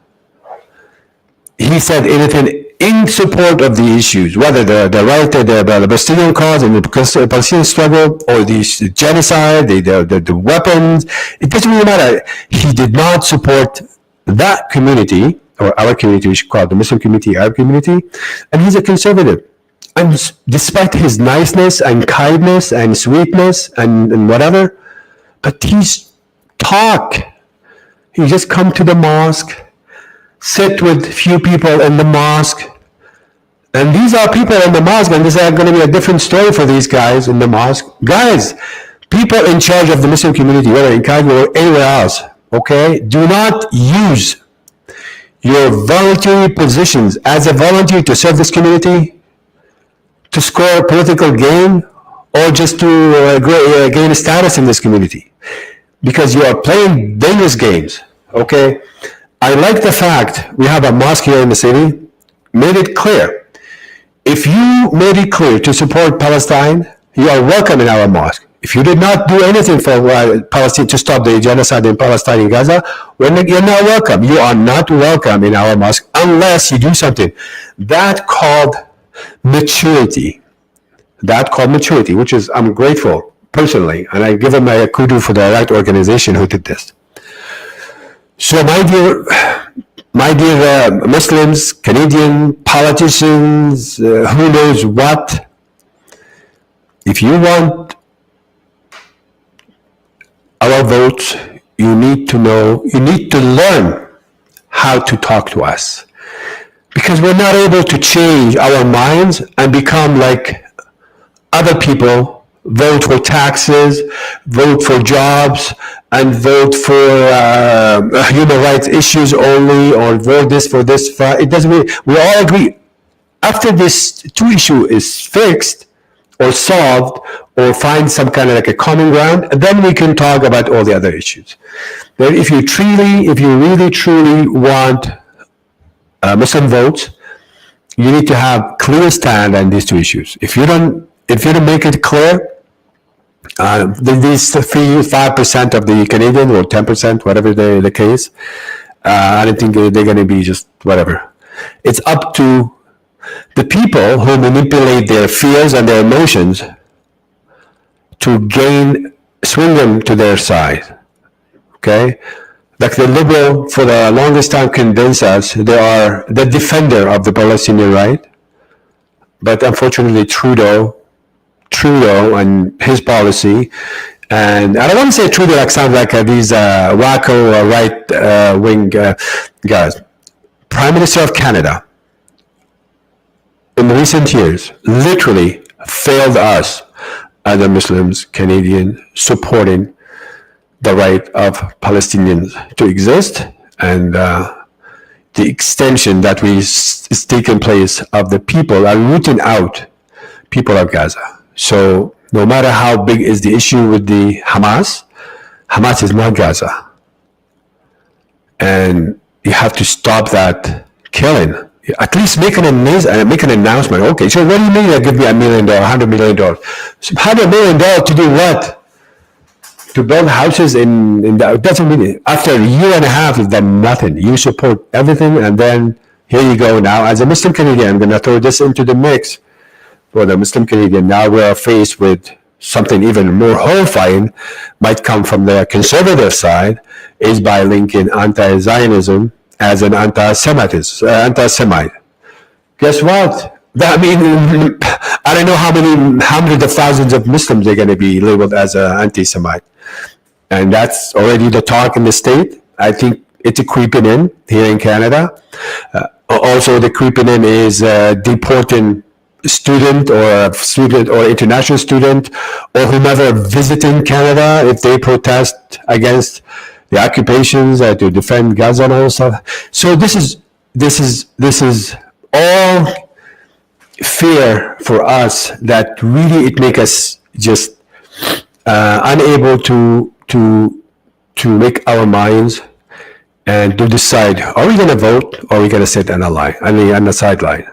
he said anything in support of the issues, whether the right, the Palestinian cause and the Palestinian struggle, or the genocide, the weapons. It doesn't really matter. He did not support that community, or our community, we should call it the Muslim community, Arab community, and he's a conservative. And despite his niceness and kindness and sweetness and whatever, but he just come to the mosque, sit with few people in the mosque. And these are people in the mosque, and this is going to be a different story for these guys in the mosque. Guys, people in charge of the Muslim community, whether in Cairo or anywhere else, okay, do not use your voluntary positions as a volunteer to serve this community, to score political gain, or just to gain a status in this community. Because you are playing dangerous games, okay? I like the fact we have a mosque here in the city, made it clear. If you made it clear to support Palestine, you are welcome in our mosque. If you did not do anything for Palestine to stop the genocide in Palestine in Gaza, you're not welcome. You are not welcome in our mosque unless you do something. That called maturity. Which is, I'm grateful personally, and I give them a kudos for the right organization who did this. So my dear Muslims, Canadian politicians, who knows what, if you want our votes, you need to learn how to talk to us. Because we're not able to change our minds and become like other people, vote for taxes, vote for jobs, and vote for human rights issues only, or vote this for this. It doesn't mean, we all agree. After this two issue is fixed or solved, or find some kind of like a common ground, then we can talk about all the other issues. But if you really truly want Muslim votes, you need to have clear stand on these two issues. If you don't make it clear, these 5% of the Canadian, or 10%, whatever the case, I don't think they're going to be just whatever. It's up to the people who manipulate their fears and their emotions to swing them to their side. Okay? Like the liberal, for the longest time, convinced us they are the defender of the Palestinian right. But unfortunately, Trudeau and his policy, and I don't want to say Trudeau like sound like these wacko right-wing guys. Prime Minister of Canada, in recent years, literally failed us as a Muslims, Canadians, supporting the right of Palestinians to exist, and the extension that is taking place of the people are rooting out people of Gaza. So no matter how big is the issue with the Hamas is not Gaza. And you have to stop that killing. At least make an announcement. Okay, so what do you mean you give me $1 million, $100 million? So $100 million to do what? To build houses in that? It doesn't mean it. After a year and a half, you've done nothing. You support everything, and then here you go now. As a Muslim Canadian, I'm going to throw this into the mix. For the Muslim Canadian, now we are faced with something even more horrifying, might come from the conservative side, is by linking anti-Zionism as an anti-Semite. Guess what? I mean, I don't know how many hundreds of thousands of Muslims are going to be labeled as an anti-Semite. And that's already the talk in the state. I think it's creeping in here in Canada. Also, the creeping in is deporting student or international student or whomever visiting Canada if they protest against the occupations to defend Gaza and all stuff. So this is all fear for us that really it make us just unable to make our minds and to decide, are we going to vote or are we going to sit on the sideline?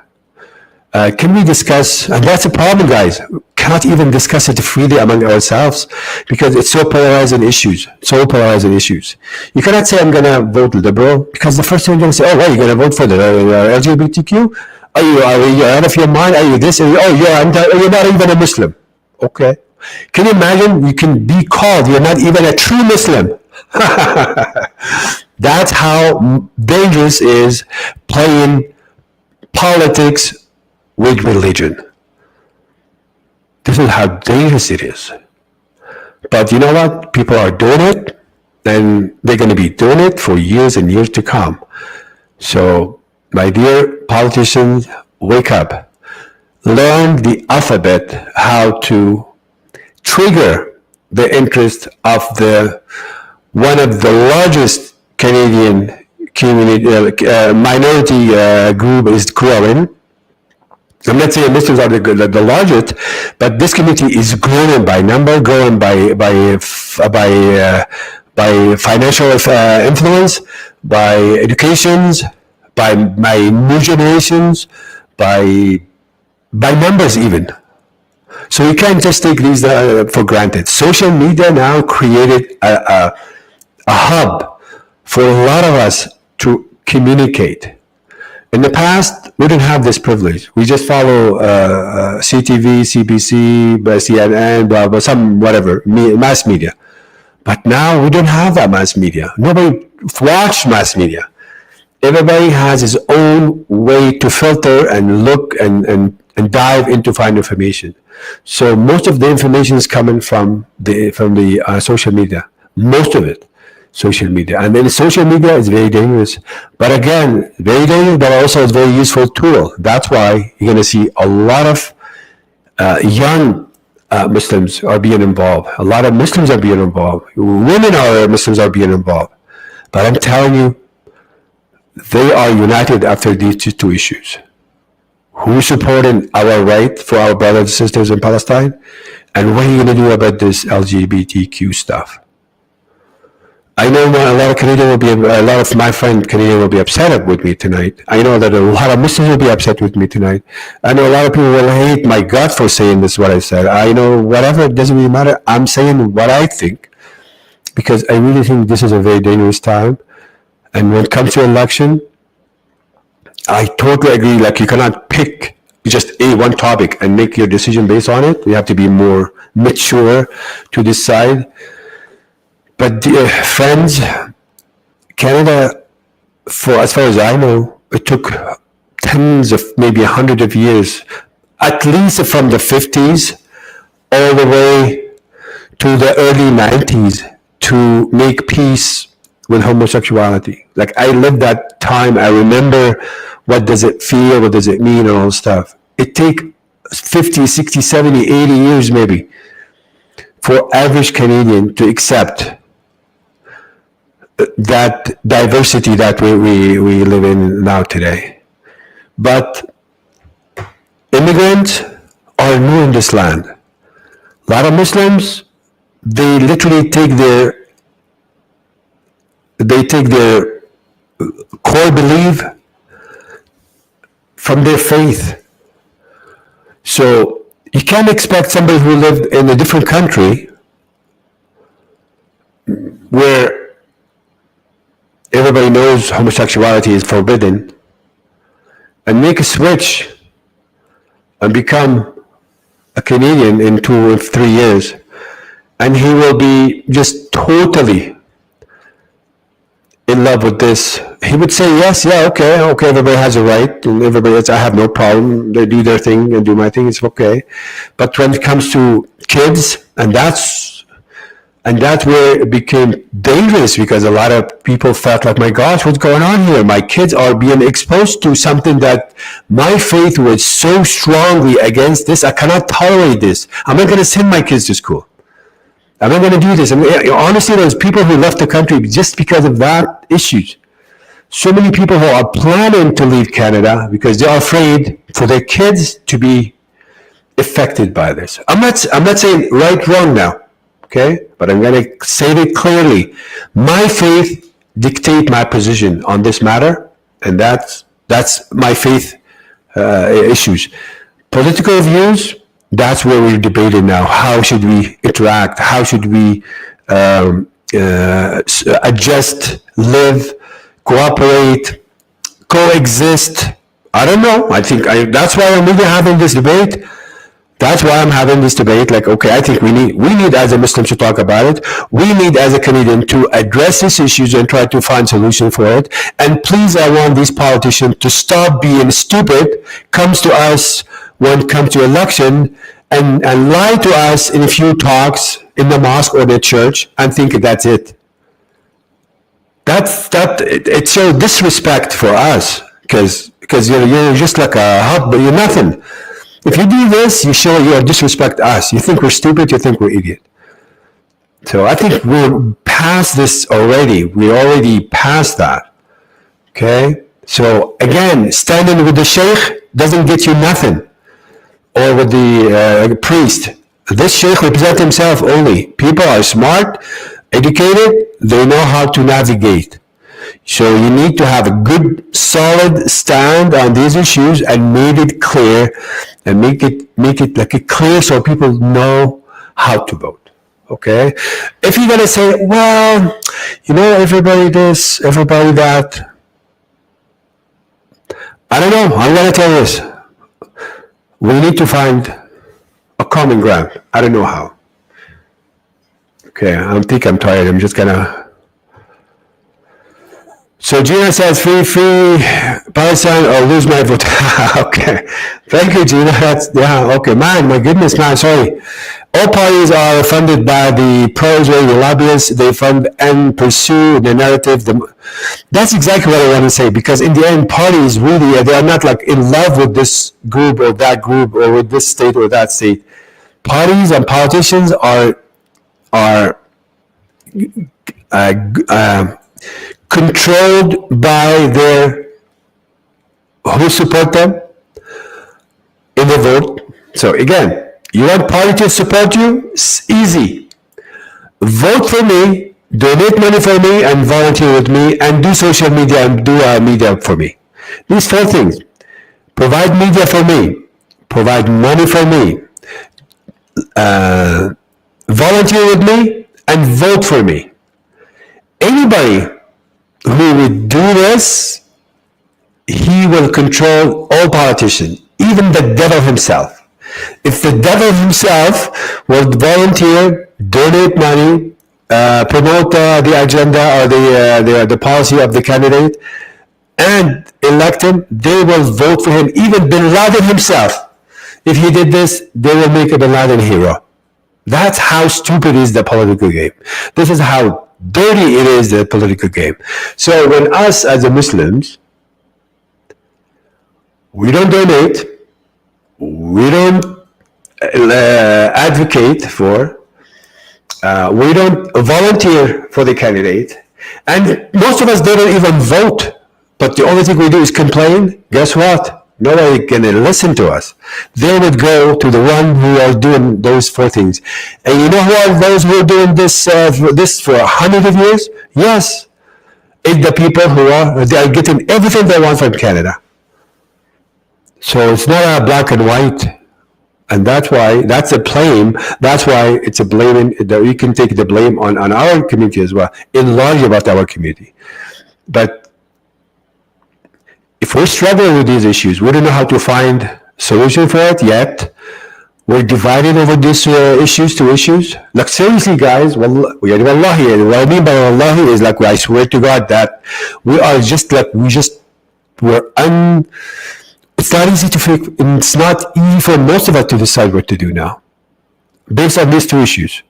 Can we discuss, and that's a problem, guys, cannot even discuss it freely among ourselves because it's so polarizing issues. You cannot say, I'm going to vote liberal, because the first thing you're going to say, oh, well, you're going to vote for the LGBTQ? Are you out of your mind? Are you this? You're not even a Muslim. Okay. Can you imagine? You can be called, you're not even a true Muslim. That's how dangerous is playing politics with religion. This is how dangerous it is. But you know what? People are doing it, and they're going to be doing it for years and years to come. So, my dear politicians, wake up. Learn the alphabet, how to trigger the interest of the one of the largest Canadian community minority group is growing. I'm not saying Muslims are the largest, but this community is growing by number, growing by financial influence, by educations, by new generations, by numbers even. So you can't just take these for granted. Social media now created a hub for a lot of us to communicate. In the past, we didn't have this privilege. We just follow CTV, CBC, CNN, blah, blah, some whatever, mass media. But now we don't have that mass media. Nobody watched mass media. Everybody has his own way to filter and look and dive into find information. So most of the information is coming from the social media. Most of it, social media, and then social media is very dangerous. But again, very dangerous, but also it's a very useful tool. That's why you're going to see a lot of young Muslims are being involved. A lot of Muslims are being involved. Muslims are being involved. But I'm telling you, they are united after these two issues. Who's supporting our right for our brothers and sisters in Palestine? And what are you going to do about this LGBTQ stuff? I know a lot of my friends Canadian will be upset with me tonight. I know that a lot of Muslims will be upset with me tonight. I know a lot of people will hate my gut for saying this, what I said. I know whatever, it doesn't really matter. I'm saying what I think because I really think this is a very dangerous time. And when it comes to election, I totally agree. Like you cannot pick just one topic and make your decision based on it. You have to be more mature to decide. But dear friends, Canada, for as far as I know, it took tens of maybe 100 of years, at least from the 50s all the way to the early 90s to make peace with homosexuality. Like I lived that time. I remember what does it feel, what does it mean, and all this stuff. It take 50, 60, 70, 80 years maybe for average Canadian to accept that diversity that we live in now today. But immigrants are new in this land. A lot of Muslims, they literally take their core belief from their faith. So you can't expect somebody who lived in a different country where everybody knows homosexuality is forbidden and make a switch and become a Canadian in 2 or 3 years, and he will be just totally in love with this. He would say, yes, yeah, okay, everybody has a right, and I have no problem. They do their thing and do my thing, it's okay. But when it comes to kids, and that's where it became dangerous, because a lot of people felt like, my gosh, what's going on here? My kids are being exposed to something that my faith was so strongly against this. I cannot tolerate this. I'm not going to send my kids to school. I'm not going to do this. Honestly, there's people who left the country just because of that issue. So many people who are planning to leave Canada because they are afraid for their kids to be affected by this. I'm not saying right, wrong now, okay? But I'm going to say it clearly. My faith dictates my position on this matter, and that's my faith issues. Political views, that's where we're debating now. How should we interact? How should we adjust, live, cooperate, coexist? I don't know. I think that's why I'm really having this debate. That's why I'm having this debate. Like, okay, I think we need as a Muslim to talk about it. We need as a Canadian to address these issues and try to find solution for it. And please, I want these politicians to stop being stupid, comes to us when it comes to election, and lie to us in a few talks in the mosque or the church and think that's it. It's your disrespect for us, because you're just like a help, but you're nothing. If you do this, you show you disrespect us. You think we're stupid. You think we're idiot. So I think we're past this already. We're already past that. Okay. So again, standing with the sheikh doesn't get you nothing, or with the priest. This sheikh represents himself only. People are smart, educated. They know how to navigate. So you need to have a good, solid stand on these issues and make it clear, and make it like it clear so people know how to vote. Okay. If you're gonna say, well, everybody this, everybody that, I don't know. I'm gonna tell you this. We need to find a common ground. I don't know how. Okay. I don't think I'm tired. I'm just gonna. So Gina says, free Palestine or lose my vote. Okay. Thank you, Gina. Okay. Man, my goodness, man, sorry. All parties are funded by the pro-Israeli lobbyists. They fund and pursue the narrative. That's exactly what I want to say, because in the end, parties really, they are not like in love with this group or that group or with this state or that state. Parties and politicians are controlled by who support them in the vote. So again, you want party to support you? It's easy. Vote for me, donate money for me, and volunteer with me, and do social media and do media for me. These 4 things. Provide media for me, provide money for me, volunteer with me, and vote for me. Anybody who would do this, he will control all politicians, even the devil himself. If the devil himself will volunteer, donate money, promote the agenda or the policy of the candidate, and elect him, they will vote for him. Even Bin Laden himself, if he did this, they will make a Bin Laden hero. That's how stupid is the political game. This is how dirty it is, the political game. So when us as the Muslims, we don't donate, we don't advocate for, we don't volunteer for the candidate, and most of us don't even vote, but the only thing we do is complain, guess what? Nobody can listen to us. They would go to the one who are doing those 4 things. And you know who are those who are doing this for 100 of years? Yes. It's the people they are getting everything they want from Canada. So it's not a black and white. And that's a blame. That's why it's a blame that we can take the blame on our community as well, enlarge about our community. But if we're struggling with these issues, we don't know how to find solution for it yet. We're divided over these issues. Like seriously, guys, wallahi, what I mean by wallahi is like, I swear to God that we are just like, it's not easy to fix, it's not easy for most of us to decide what to do now, based on these 2 issues.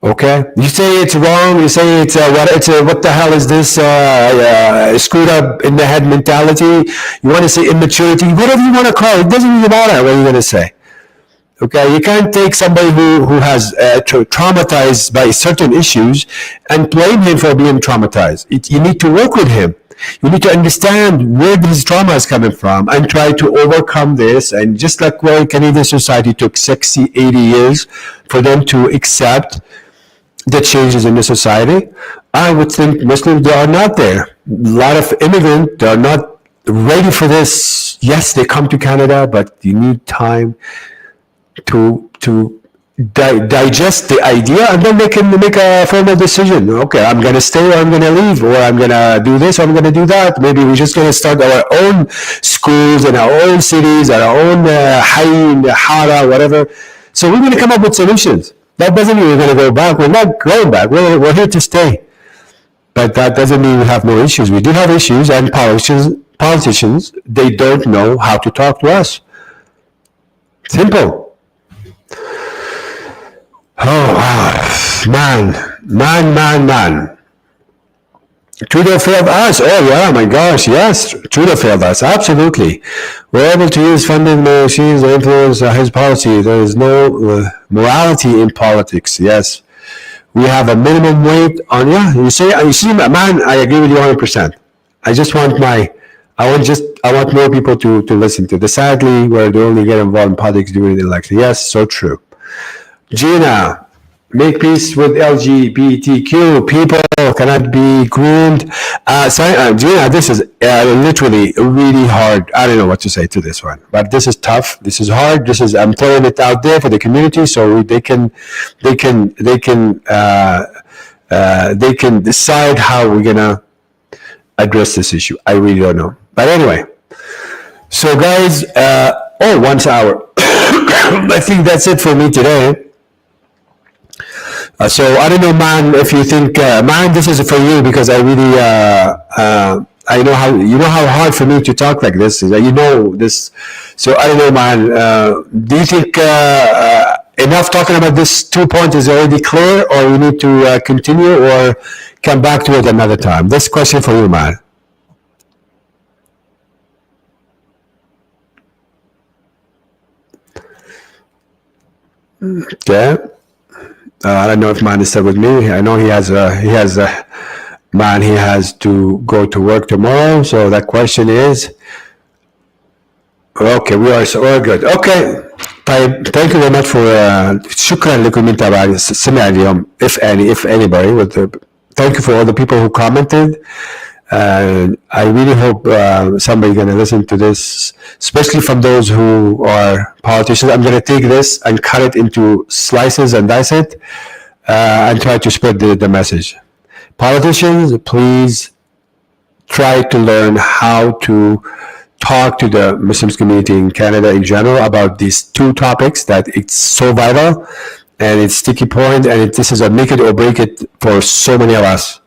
Okay, you say it's wrong. You say what the hell is this screwed up in the head mentality? You want to say immaturity, whatever you want to call it. It doesn't really matter what you're going to say. Okay, you can't take somebody who has traumatized by certain issues and blame him for being traumatized. You need to work with him. You need to understand where this trauma is coming from and try to overcome this. And just like where Canadian society took 60, 80 years for them to accept the changes in the society, I would think Muslims, they are not there. A lot of immigrants, they are not ready for this. Yes, they come to Canada, but you need time to digest the idea, and then they can make a formal decision. Okay, I'm going to stay or I'm going to leave, or I'm going to do this or I'm going to do that. Maybe we're just going to start our own schools in our own cities, our own hayy, hara, whatever. So we're going to come up with solutions. That doesn't mean we're going to go back. We're not going back. We're here to stay. But that doesn't mean we have no issues. We do have issues, and politicians, they don't know how to talk to us. Simple. Oh, man. Trudeau failed us. Oh yeah, my gosh, yes, Trudeau failed us. Absolutely, we're able to use funding machines to influence his policy. There is no morality in politics. Yes, we have a minimum wage on. Yeah, you see, man, I agree with you 100%. I just want my, I want more people to listen to. The sadly, where they only get involved in politics during the election. Yes, so true. Gina, make peace with LGBTQ. People cannot be groomed. Gina, this is literally really hard. I don't know what to say to this one, but this is tough. This is hard. I'm throwing it out there for the community so they can, they can, they can, they can decide how we're gonna address this issue. I really don't know. But anyway, so guys, 1 hour. I think that's it for me today. So I don't know, man, if you think, man, this is for you because I really, I know how, you know how hard for me to talk like this. You know this. So I don't know, man. Do you think enough talking about this 2 point is already clear, or we need to continue or come back to it another time? This question for you, man. Okay. I don't know if man is still with me. I know he has man, he has to go to work tomorrow. So that question is, okay, we're good. Okay. طيب, thank you very much for شكرا لكم من تابع سمع اليوم, if anybody with thank you for all the people who commented. I really hope somebody gonna listen to this, especially from those who are politicians. I'm gonna take this and cut it into slices and dice it, and try to spread the message. Politicians, please try to learn how to talk to the Muslim community in Canada in general about these two topics that it's so vital and it's sticky point, and this is a make it or break it for so many of us.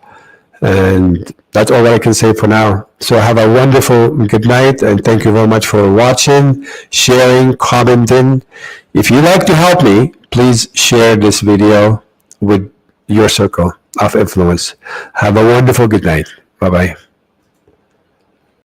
And that's all that I can say for now. So have a wonderful good night, and thank you very much for watching, sharing, commenting. If you'd like to help me, please share this video with your circle of influence. Have a wonderful good night. Bye-bye.